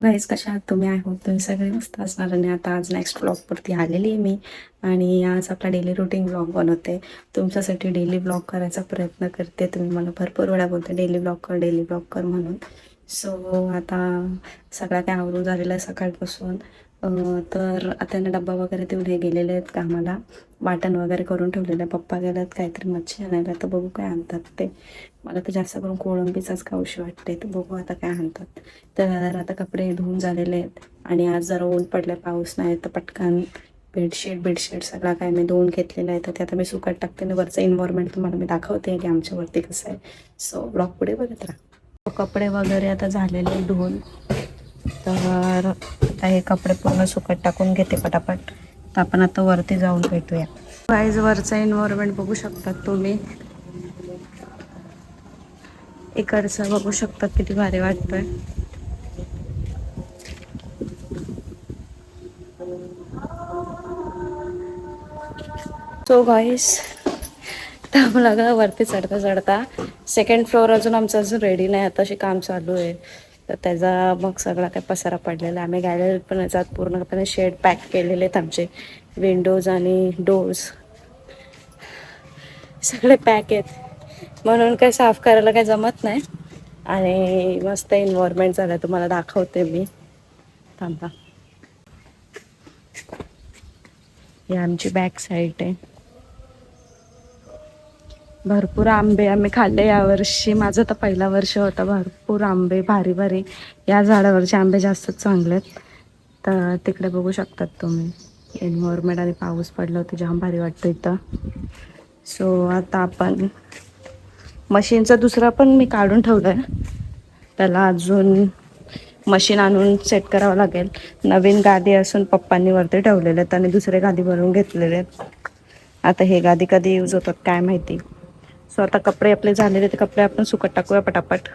Guys कशा आहात तुम्ही? आय होप तुम्ही सगळे मस्त असणार. आणि आता आज नेक्स्ट ब्लॉगवरती आलेली आहे मी. आणि आज आपला डेली रुटीन ब्लॉग बनवते. तुमच्यासाठी डेली ब्लॉग करायचा प्रयत्न करते. तुम्ही मला भरपूर वेळा बोलते डेली ब्लॉग कर, डेली ब्लॉग कर म्हणून. सो आता सगळ्या काय आवरून झालेलं आहे सकाळपासून. तर आता त्यांना डब्बा वगैरे देऊन हे गेलेले आहेत कामाला. वाटण वगैरे करून ठेवलेलं आहे. पप्पा गेल्यात काहीतरी मच्छी आणायला, तर बघू काय आणतात ते. मला तर जास्त करून कोळंबीचाच खाऊशी वाटते, तर बघू आता काय आणतात. तर आता कपडे धुवून झालेले आहेत. आणि आज जरा ऊन पडलं, पाऊस नाही, तर पटकन बेडशीट सगळा काय मी धुवून घेतलेला आहे. तर ते आता मी सुकत टाकते आणि वरचं एन्व्हायरमेंट तुम्हाला मी दाखवते की आमच्यावरती कसं आहे. सो ब्लॉग पुढे बघत राहा. कपडे वगैरे आता झालेले धुवून. तर आता हे कपडे पूर्ण सुकत टाकून घेते पटापट. तर आपण आता वरती जाऊन भेटूया. गाईज वरचं एन्व्हायरमेंट बघू शकतात तुम्ही. इकडचं बघू शकतात किती भारी वाटतंय. सो गाईस टाइम लागला वरती चढता चढता. सेकंड फ्लोअर अजून रेडी नाही, आताशी काम चालू आहे. तर त्याचा मग सगळा काय पसारा पडलेला. आम्ही गॅलरीत पण याच्यात पूर्णपणे शेड पॅक केलेले आहेत. आमचे विंडोज आणि डोर्स सगळे पॅक आहेत, म्हणून काय साफ करायला काय जमत नाही. आणि मस्त एन्व्हायरमेंट झालं, तुम्हाला दाखवते मी. थांबा, ही आमची बॅक साईड आहे. भरपूर आंबे आम्ही खाल्ले यावर्षी. माझं तर पहिला वर्ष होता. भरपूर आंबे भारी भारी. या झाडावरचे आंबे जास्तच चांगले आहेत. तर तिकडे बघू शकतात तुम्ही एन्व्हायरमेंट. आणि पाऊस पडला होता, जाम भारी वाटतं इथं. सो आता आपण मशीनचं दुसरं पण मी काढून ठेवलं आहे. त्याला अजून मशीन आणून सेट करावं लागेल. नवीन गादी असून पप्पांनी वरती ठेवलेले आहेत आणि दुसरे गादी भरून घेतलेले आहेत. आता हे गादी कधी यूज होतात काय माहिती. सो आता कपडे आपले झालेले, ते कपडे आपण सुकत टाकूया पटापट.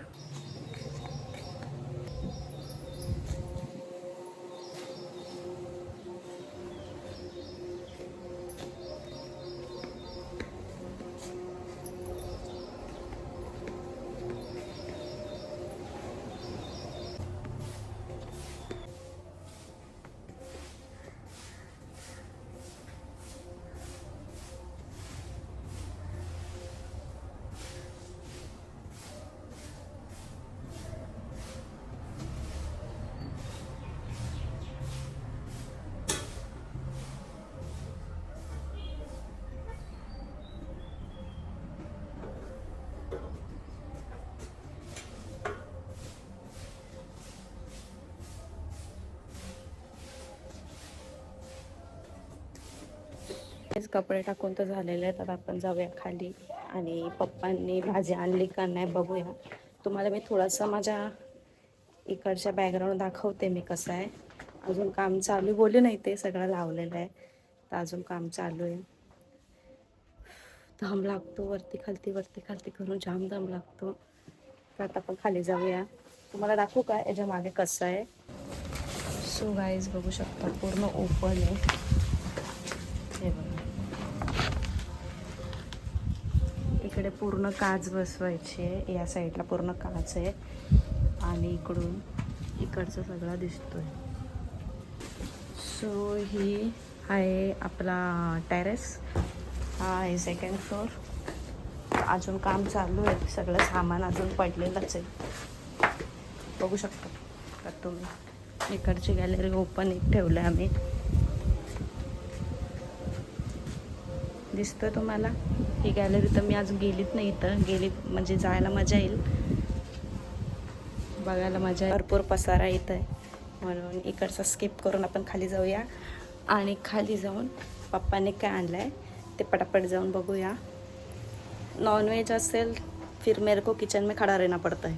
हेच कपडे टाकून तर झालेले आहेत. आता आपण जाऊया खाली. आणि पप्पांनी भाजी आणली का नाही बघूया. तुम्हाला मी थोडंसं माझ्या इकडच्या बॅकग्राऊंड दाखवते मी कसं आहे. अजून काम चालू बोलले नाही, ते सगळं लावलेलं आहे. तर अजून काम चालू आहे. दम लागतो वरती खालती करून, जाम दम लागतो. तर आता आपण खाली जाऊया. तुम्हाला दाखवू का याच्या मागे कसं आहे. सो गाईज बघू शकता पूर्ण ओपन आहे. हे बघा, इकडे पूर्ण काच बसवायची आहे. या साईडला पूर्ण काच आहे. आणि इकडचं सगळं दिसतोय. सो ही आहे आपला टेरेस. हा आहे सेकंड फ्लोअर. अजून काम चालू आहे. सगळं सामान अजून पडलेलंच आहे. बघू शकता का तुम्ही. इकडची गॅलरी ओपन एक ठेवलं आहे आम्ही. दिसतोय तुम्हाला. ही गॅलरी तर मी अजून गेलीच नाही. इथं गेली म्हणजे जायला मजा येईल, बघायला मजा येईल. भरपूर पसारा येत आहे, म्हणून इकडचा स्किप करून आपण खाली जाऊया. आणि खाली जाऊन पप्पाने काय आणलं आहे ते पटापट जाऊन बघूया. नॉनव्हेज असेल फिर मेरे को किचन में खड़ा रहना पड़ता है.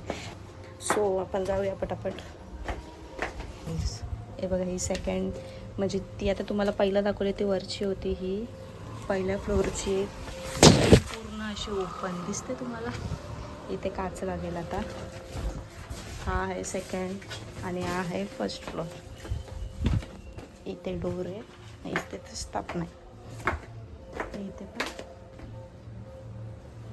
सो आपण जाऊया पटापट. हे बघा, ही सेकंड म्हणजे ती आता तुम्हाला पहिला दाखवली ती वरची होती. ही पहिल्या फ्लोअरची पूर्ण अशी ओपन दिसते तुम्हाला. इथे काच लागेल आता. हा आहे सेकंड आणि हा आहे फर्स्ट फ्लोअर. इथे डोर आहे, इथे स्टॉप नाही. इथे पण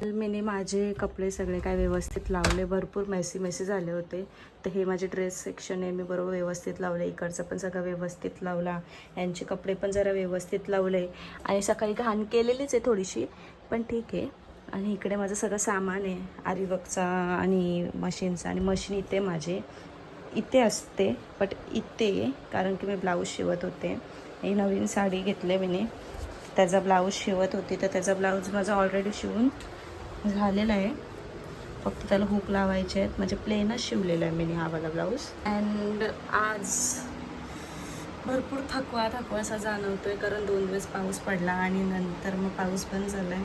मी माझे कपडे सगळे काय व्यवस्थित लावले, भरपूर मेसी झाले होते. तर हे माझे ड्रेस सेक्शन आहे, मी बरोबर व्यवस्थित लावले. इकडचं पण सगळं व्यवस्थित लावला, यांचे कपडे पण जरा व्यवस्थित लावले. आणि सकाळी घाण केलेलीच आहे थोडीशी, पण ठीक आहे. आणि इकडे माझं सगळं सामान आहे आरीवर्कचा आणि मशीनचा. आणि मशीन इथे माझे इथे असते, बट इथे कारण की मी ब्लाऊज शिवत होते. ही नवीन साडी घेतली मी, त्याचा ब्लाऊज शिवत होती. तर त्याचा ब्लाऊज माझा ऑलरेडी शिवून झालेला आहे, फक्त त्याला हुक लावायचे आहेत. म्हणजे प्लेनच शिवलेला आहे मी हा वाला ब्लाऊज. अँड आज भरपूर थकवा असा जाणवतोय, कारण 2 दिवस पाऊस पडला आणि नंतर मग पाऊस बंद झाला आहे.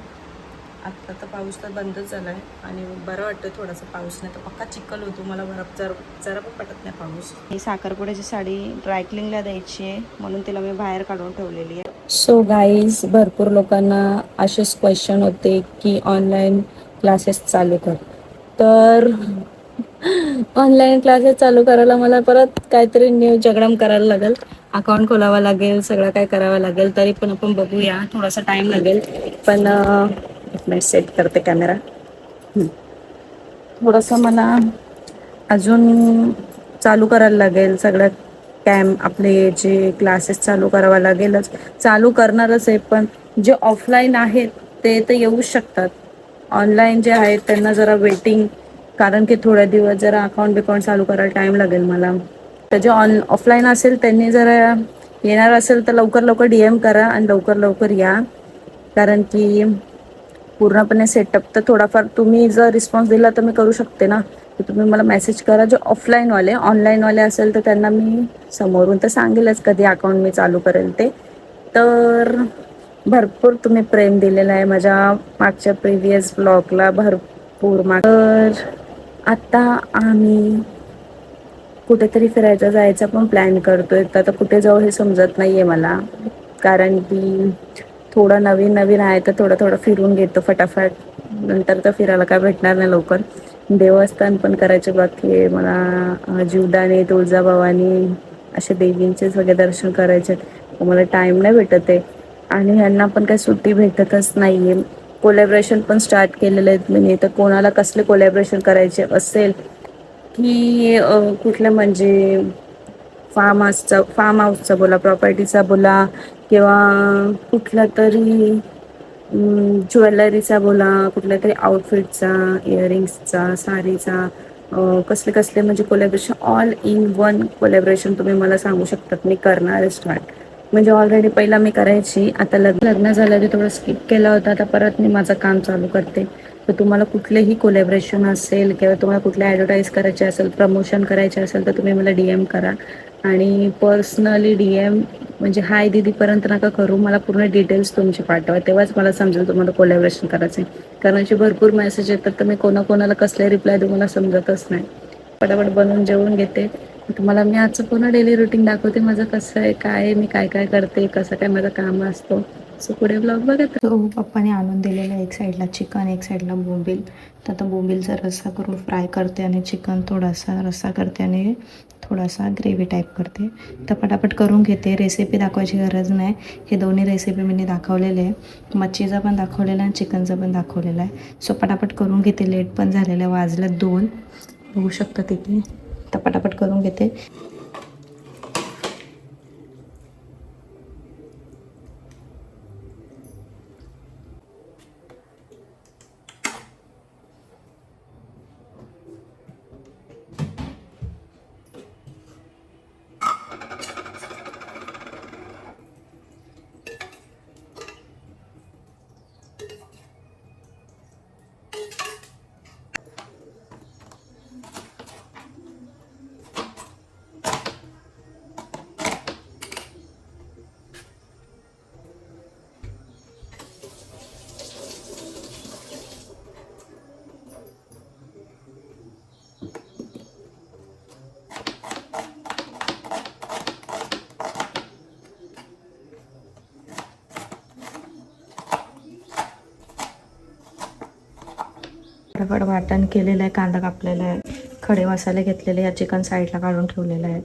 आत्ता तर पाऊस तर बंदच झाला आहे आणि बरं वाटतं थोडासा पाऊस, नाही तर पक्का चिखल होतो. मला जरा पण पटत नाही पाऊस. ही साखरपुड्याची साडी ड्रायक्लिंगला द्यायची आहे, म्हणून तिला मी बाहेर काढून ठेवलेली आहे. सो गाईज, भरपूर लोकांना असेच क्वेश्चन होते की ऑनलाईन क्लासेस चालू कर. तर ऑनलाईन क्लासेस चालू करायला मला परत काहीतरी न्यू जगडम करायला लागेल, अकाउंट खोलावं लागेल, सगळं काय करावं लागेल. तरी पण आपण बघूया, थोडासा टाईम लागेल. पण मी सेट करते कॅमेरा. थोडंसं मला अजून चालू करायला लागेल सगळं. आपले जे क्लासेस चालू करावं लागेलच, चालू करणारच आहे. पण जे ऑफलाईन आहेत ते तर येऊच शकतात. ऑनलाईन जे आहेत त्यांना जरा वेटिंग, कारण की थोड्या दिवस जरा अकाउंट चालू करायला टाईम लागेल मला. तर जे ऑफलाईन असेल त्यांनी जरा येणार असेल तर लवकर DM करा आणि लवकर या. कारण की पूर्णपणे सेटअप तर थोडाफार तुम्ही जर रिस्पॉन्स दिला तर मी करू शकते ना. तर तुम्ही मला मेसेज करा. जे ऑनलाईनवाले असेल तर त्यांना मी समोरून तर सांगेलच कधी अकाउंट मी चालू करेल ते. तर भरपूर तुम्ही प्रेम दिलेलं आहे माझ्या मागच्या प्रिव्हियस ब्लॉगला, भरपूर. तर आता आम्ही कुठेतरी फिरायचं जायचा पण प्लॅन करतोय. तर कुठे जाऊ हे समजत नाही आहे मला, कारण की थोडं नवीन आहे. तर थोडं फिरून घेतो फटाफट, नंतर तर फिरायला काय भेटणार नाही लवकर. देवस्थान पण करायचे बाकी आहे मला, जीवदानी, तुळजाभवानी असे देवींचे सगळे दर्शन करायचे. मला टाईम नाही भेटत आहे आणि ह्यांना पण काही सुट्टी भेटतच नाही आहे. कोलॅबरेशन पण स्टार्ट केलेले आहेत मी. तर कोणाला कसले कोलॅबरेशन करायचे असेल की कुठलं म्हणजे फार्म हाऊसचा बोला, प्रॉपर्टीचा बोला, किंवा कुठला तरी ज्वेलरीचा बोला, कुठल्या तरी आउटफिटचा, इयरिंग्सचा, साडीचा, कसले म्हणजे collaboration, all in one collaboration तुम्ही मला सांगू शकतात. मी करणार आहे स्टार्ट. म्हणजे ऑलरेडी पहिला मी करायची, आता लग्न झालं ते थोडं स्किप केला होता. आता परत मी माझं काम चालू करते. तर तुम्हाला कुठलेही कोलॅबरेशन असेल किंवा तुम्हाला कुठले ॲडव्हर्टाईज करायचे असेल, प्रमोशन करायचे असेल तर तुम्ही मला DM करा. आणि पर्सनली DM म्हणजे हाय दीदीपर्यंत नका करू, मला पूर्ण डिटेल्स तुमचे पाठवा, तेव्हाच मला समजेल तुम्हाला कोलॅबरेशन करायचं आहे. कारण असे भरपूर मेसेज येतात तर मी कोणाला कसले रिप्लाय देऊ मला समजतच नाही. पटापट बनवून जेवून घेते. तुम्हाला मी आजचं पूर्ण डेली रुटीन दाखवते, माझं कसं आहे, काय आहे, मी काय करते, कसं काय माझं काम असतं. सो पुढे ब्लॉग बघत. तो पप्पाने आणून दिलेलं एक साईडला चिकन, एक साईडला बोंबील. तर आता बोंबीलचा रस्सा करून फ्राय करते आणि चिकन थोडासा रस्सा करते आणि थोडासा ग्रेव्ही टाईप करते. तर पटापट करून घेते, रेसिपी दाखवायची गरज नाही. हे दोन्ही रेसिपी मी दाखवलेले आहे, मच्छीचा पण दाखवलेला आहे आणि चिकनचा पण दाखवलेला आहे. सो पटापट करून घेते, लेट पण झालेलं आहे, वाजलं 2 बघू शकता तिथे. तर पटापट करून घेते. फटाफट वाटण केलेलं आहे, कांदा कापलेला आहे, खडे मसाले घेतलेले, या चिकन साईडला काढून ठेवलेलं आहे.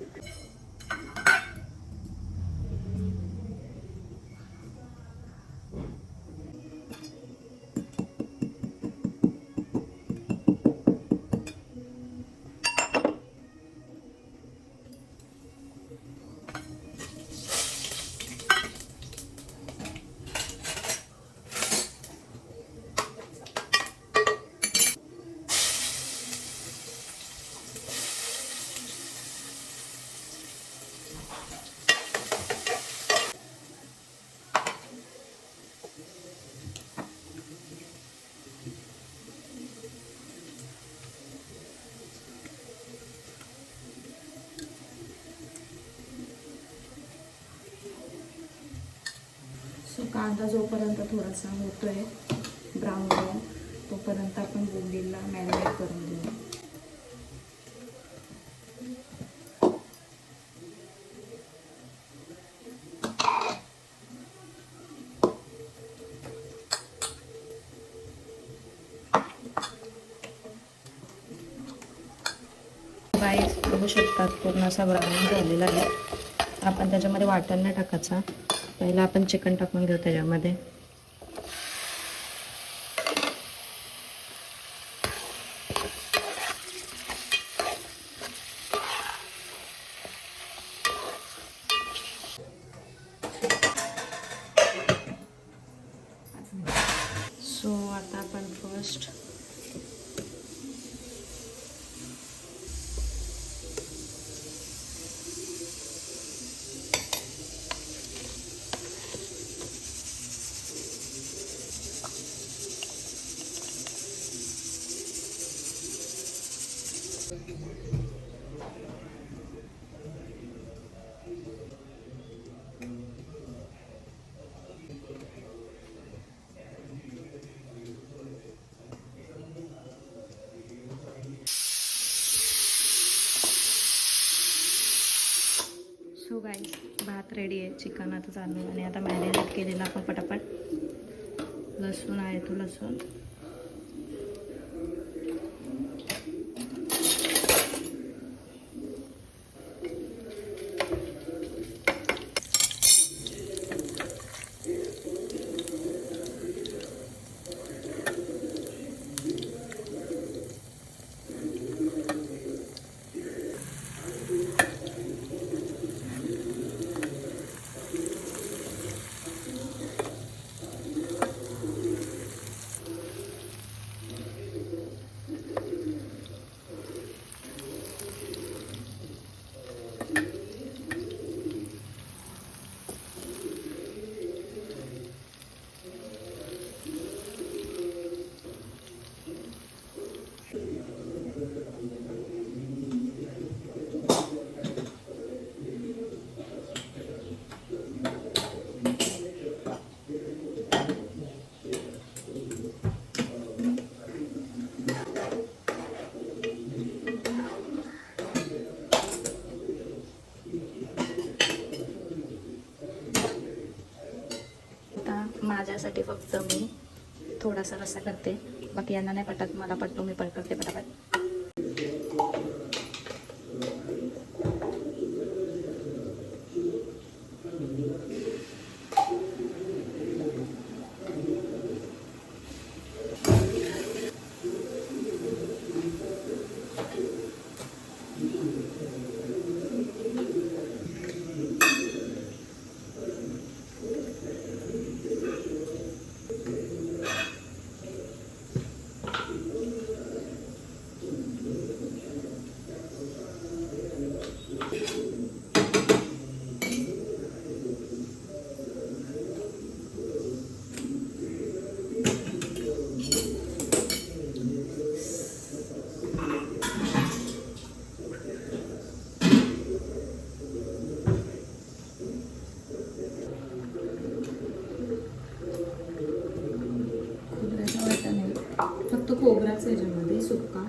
कांदा जोपर्यंत थोडासा होतोय ब्राऊन ब्राऊन तोपर्यंत आपण बोंबीलला मॅरिनेट करून घेऊ. राईस बघू शकतात पूर्ण असा ब्राऊन झालेला आहे. आपण त्याच्यामध्ये वाटण नाही टाकायचा, पहिला आपण चिकन टाकून घेऊ त्याच्यामध्ये. सो आता आपण फर्स्ट सो गाईस भात रेडी आहे, चिकन आता चालू आहे आणि आता मॅरिनेट केलेला आपण पटापट. लसूण आहे तो लसूण माझ्यासाठी फक्त मी थोडासा रस्सा करते, बाकी यांना नाही पटत, मला पटतो मी पण करते पटापट. फक्त खोबराच याच्यामध्ये सुक्का.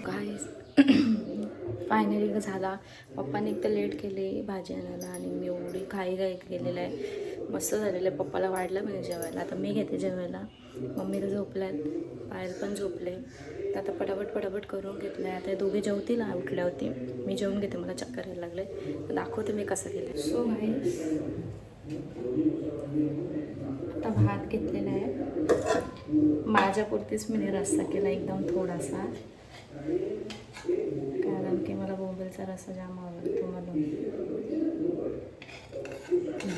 गाईस फायनली झाला. पप्पाने एक तर लेट केले भाजी आणायला आणि मी एवढी घाई केलेलं आहे. मस्त झालेलं आहे. पप्पाला वाढलं मी जेवायला. आता मी घेते जेवायला. मम्मी तर झोपल्यात, पायल पण झोपले. तर आता पटापट करून घेतलं आहे. आता दोघे जेवतील उठल्या होती. मी जेवून घेते, मला चक्कर यायला लागले. दाखवते मी कसं केलं. सो गाईस आता भात घेतलेला आहे. माझ्यापुरतीच मी रस्सा केला एकदम थोडासा, कारण की मला बोंबीलचा रस्सा जाम आवडतो. म्हणून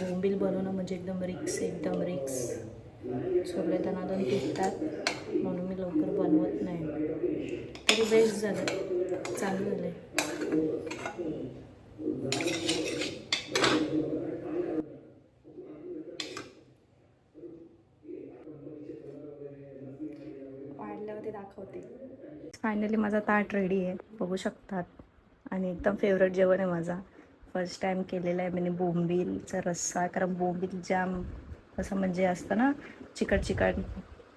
बोंबील बनवणं म्हणजे एकदम रिक्स. सगळे दणादण तुटतात, म्हणून मी लवकर बनवत नाही. तरी बेस्ट झालं, चांगलं झालं. वाढल्यावर ते दाखवते. फायनली माझा ताट रेडी आहे, बघू शकतात. आणि एकदम फेवरेट जेवण आहे माझा. फर्स्ट टाईम केलेलं आहे मी बोंबीलचा रस्सा. कारण बोंबील जाम असं म्हणजे असतं ना चिकट चिकट,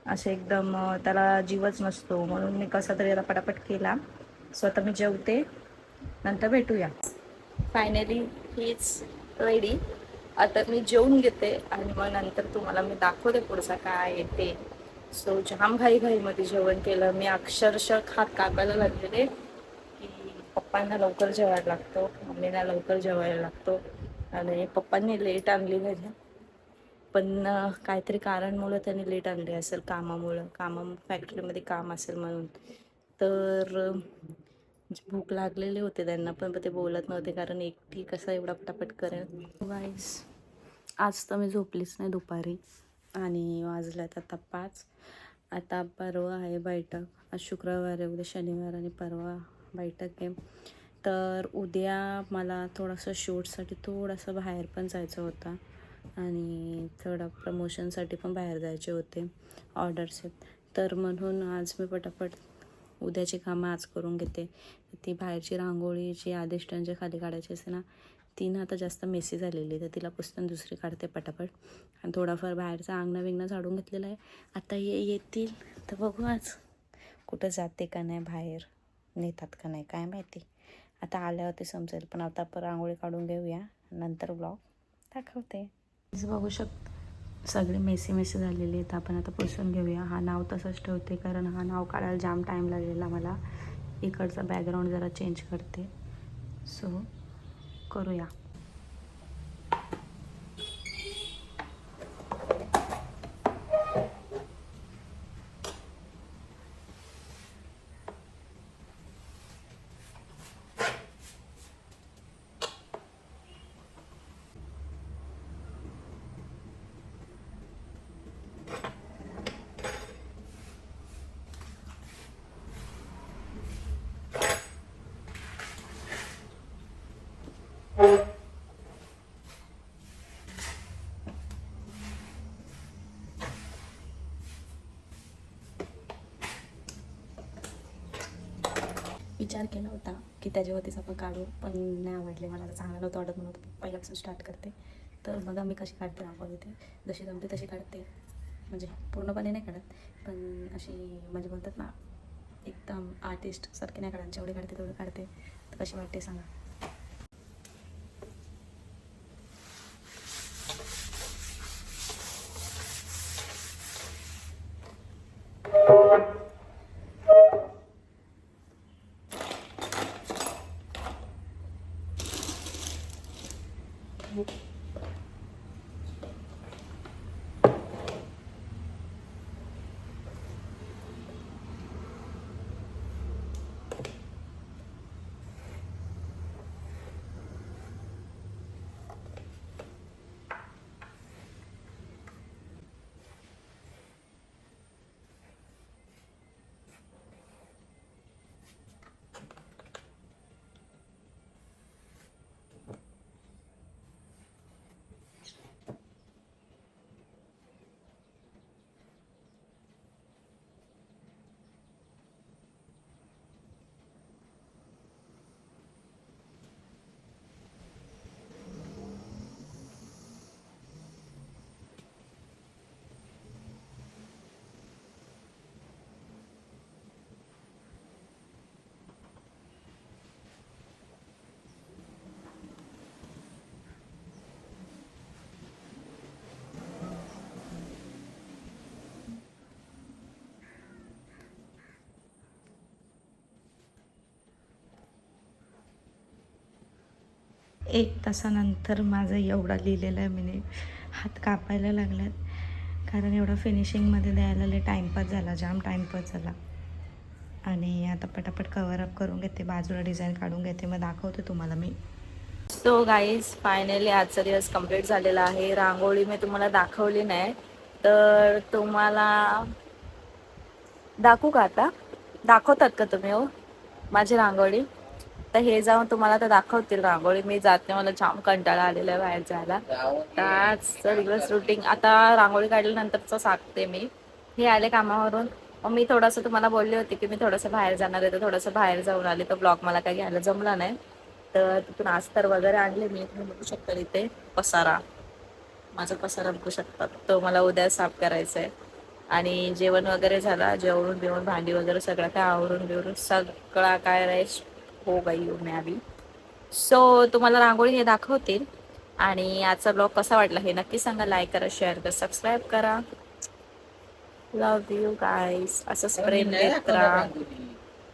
असे एकदम त्याला जीवच नसतो, म्हणून मी कसा तरी आता पटापट केला. सो आता मी जेवते, नंतर भेटूया. फायनली हीच रेडी. आता मी जेवून घेते आणि मग नंतर तुम्हाला मी दाखवते पुढचा काय येते. सो जाम घाईमध्ये जेवण केलं मी, अक्षरशः खात कापायला लागलेले की पप्पांना लवकर जेवायला लागतो, मम्मीला लवकर जेवायला लागतो. आणि पप्पांनी लेट आणली घरी, पण काहीतरी कारणमुळं त्यांनी लेट आणली असेल, कामामुळं फॅक्टरीमध्ये काम असेल म्हणून. तर भूक लागलेले होते त्यांना, पण ते बोलत नव्हते कारण एकटी कसा एवढा पटापट करेल. वाईस आज तर मी झोपलीच नाही दुपारी आणि वाजल्यात आता 5. आता परवा आहे बैठक, आज शुक्रवार आहे, उद्या शनिवार आणि परवा बैठक आहे. तर उद्या मला थोडंसं शूटसाठी थोडंसं बाहेर पण जायचं होतं आणि थोडं प्रमोशनसाठी पण बाहेर जायचे होते, ऑर्डर्स आहेत. तर म्हणून आज मी पटापट उद्याची कामं आज करून घेते. ती बाहेरची रांगोळी जी अधिष्ठानच्या खाली काढायची असते ना, ती ना आता जास्त मेसी झालेली, तर तिला पुसताना दुसरी काढते पटापट. आणि थोडाफार बाहेरचा अंगणा झाडून घेतलेला आहे. आता येतील तर बघू आज कुठं जाते का नाही, बाहेर नेतात का नाही काय माहिती, आता आल्यावरती समजेल. पण आता आपण रांगोळी काढून घेऊया, नंतर ब्लॉग दाखवते. बघू शकता सगळे मेसी झालेले आहेत. आपण आता पुसून घेऊया. हा नाव तसंच ठेवते कारण हा नाव काढायला जाम टाईम लागलेला मला. इकडचा बॅकग्राऊंड जरा चेंज करते. सो करूया. विचार केला होता की त्याच्यावरतीच आपण काढू, पण नाही आवडले मला, चांगलं नव्हतं वाटत म्हणून पहिल्यापासून स्टार्ट करते. तर बघा मी कशी काढते रांगोळी, ते जशी जमते तशी काढते. म्हणजे पूर्णपणे नाही काढत, पण अशी म्हणजे बोलतात ना एकदम आर्टिस्टसारखी नाही काढत, जेवढे काढते तेवढे काढते. तर कशी वाटते सांगा. एक तासानंतर माझं एवढा लिहिलेलं आहे मी, हात कापायला लागल्यात कारण एवढा फिनिशिंगमध्ये द्यायला लय टाईमपास झाला, जाम टाईमपास झाला. आणि आता पटापट कवरअप करून घेते, बाजूला डिझाईन काढून घेते, मग दाखवते तुम्हाला मी. सो गाईज फायनली आजचा दिवस कंप्लीट झालेला आहे. रांगोळी मी तुम्हाला दाखवली नाही, तर तुम्हाला दाखवू का आता? दाखवतात का तुम्ही हो माझी रांगोळी? तर हे जाऊन तुम्हाला तर दाखवतील रांगोळी. मी जाते, मला जाम कंटाळा आलेला आहे बाहेर जायला. तर आजचा दिवस रुटीन आता रांगोळी काढल्यानंतरचं सांगते मी. हे आले कामावरून मग मी थोडंसं तुम्हाला बोलले होते की मी थोडंसं बाहेर जाणार आहे, तर थोडंसं बाहेर जाऊन आले, तर ब्लॉग मला काही घ्यायला जमला नाही. तर तिथून अस्तर वगैरे आणले मी. तुम्ही बघू शकता इथे पसारा, माझा पसारा बघू शकता, तो मला उद्या साफ करायचा आहे. आणि जेवण वगैरे झाला, जेवण बिवून भांडी वगैरे सगळं काय आवरून बिवरून सगळा काय रेस्ट हो गई हूँ मैं अभी. सो तुम्हाला रांगोळी हे दाखवतील. आणि आजचा ब्लॉग कसा वाटला हे नक्की सांगा. लाईक करा, शेअर करा, सबस्क्राईब करा. लव्ह यू गाईस. असंच प्रेम देत राहा.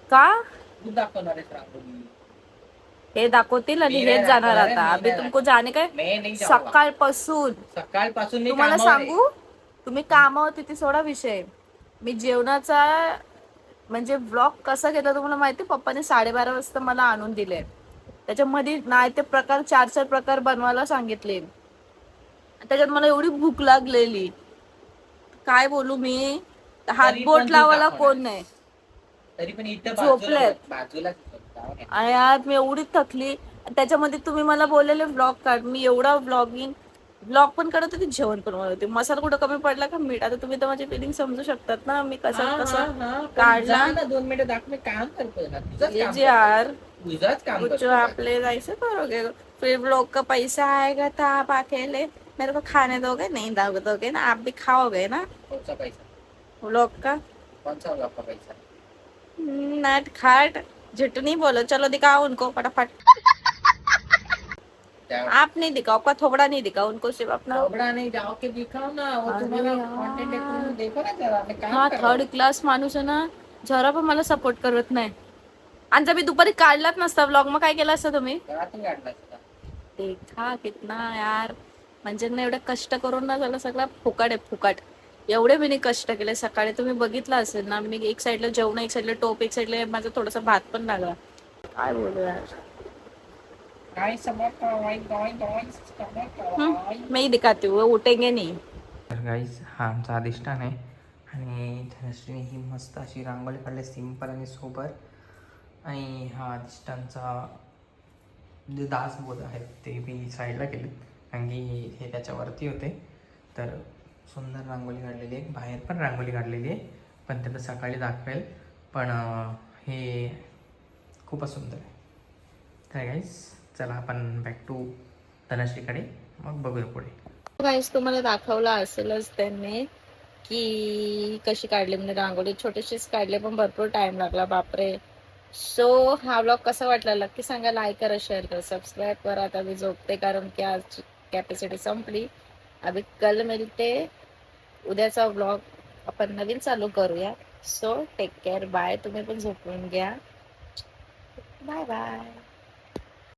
का हे दाखवतील आणि हेच जाणार आता. अभि तुमको जाणे काय सकाळपासून तुम्हाला सांगू, तुम्ही कामावर तिथे सोडा विषय. मी जेवणाचा म्हणजे व्लॉग कसा घेतला तुम्हाला माहिती. पप्पाने 12:30 वाजता मला आणून दिले. त्याच्यामध्ये नाही ते प्रकार 4 प्रकार बनवायला सांगितले. त्याच्यात मला एवढी भूक लागलेली, काय बोलू मी. हात बोट लावायला कोण नाही, तरी पण इथं झोपलेत आणि आज मी एवढी थकली. त्याच्यामध्ये तुम्ही मला बोललेले ब्लॉग काढ, मी एवढा ब्लॉग पण काढत होते, जेवण पण बनवत होते. मसाला कुठं कमी पडला का मीठ. आता तुम्ही तर माझी फिलिंग समजू शकतात ना मी कसं काढला. 2 मिनिटं दाखव, मी काम करतोय ना यार. कुछ आपले जायसे करोगे, फिर ब्लॉग का पैसा आएगा तो आप अकेले मेरे को खाने दोगे नहीं दोगे ना, आप भी खाओगे ना. कौन सा पैसा ब्लॉग का, कौन सा ब्लॉग का पैसा. नट खाट झूठ नहीं बोलो. चलो दिखाओ उनको फटाफट. आप नहीं दिखाओ, का थोबड़ा नहीं दिखाओ उनको, सिर्फ अपना थोबड़ा नहीं जाओ के दिखाओ ना. वो तुम्हाला कंटेंट देखो ना जरा. हा थर्ड क्लास माणूस आहे ना, जरा पण मला सपोर्ट करत नाही. आणि जर मी दुपारी काढलाच नसता व्लॉग, मग काय केलं असतं तुम्ही. देखा कितना यार, म्हणजे ना एवढं कष्ट करून ना झालं सगळं फुकाट आहे फुकाट. एवढे मी कष्ट केले. सकाळी तुम्ही बघितलं असेल ना, मी एक साईडला जेवण, एक साईडला टोप, एक साईडला माझा थोडासा भात पण लागला. काय बोलू यार. मैं ही दिखाती हूँ, उठेंगे नहीं. तर गाईज हा आमचा अधिष्ठान आहे. आणि धनश्रीने ही मस्त अशी रांगोळी काढली, सिंपल आणि सोबर. आणि हा अधिष्ठानचा जे दासबोध आहेत ते मी साईडला केले, कारण की हे त्याच्यावरती होते. तर सुंदर रांगोळी काढलेली आहे, बाहेर पण रांगोळी काढलेली आहे, पण त्याला सकाळी दाखवेल. पण हे खूपच सुंदर आहे. तर गाईज चला आपण बॅक टू धनश्रीकडे, मग बघूया पुढे. गाईस तुम्हाला दाखवलं असेलच त्यांनी की कशी काढली. म्हणजे रांगोळी छोटीशीच काढली, पण भरपूर टाइम लागला बापरे. सो हा व्लॉग कसा वाटला नक्की सांगा. लाईक करा, शेअर करा, सबस्क्राईब करा. आता मी झोपते कारण की आज कॅपॅसिटी संपली. अभी कल मिळते, उद्याचा व्लॉग आपण नवीन चालू करूया. So take care, bye. तुम्ही पण झोपून घ्या. Bye bye.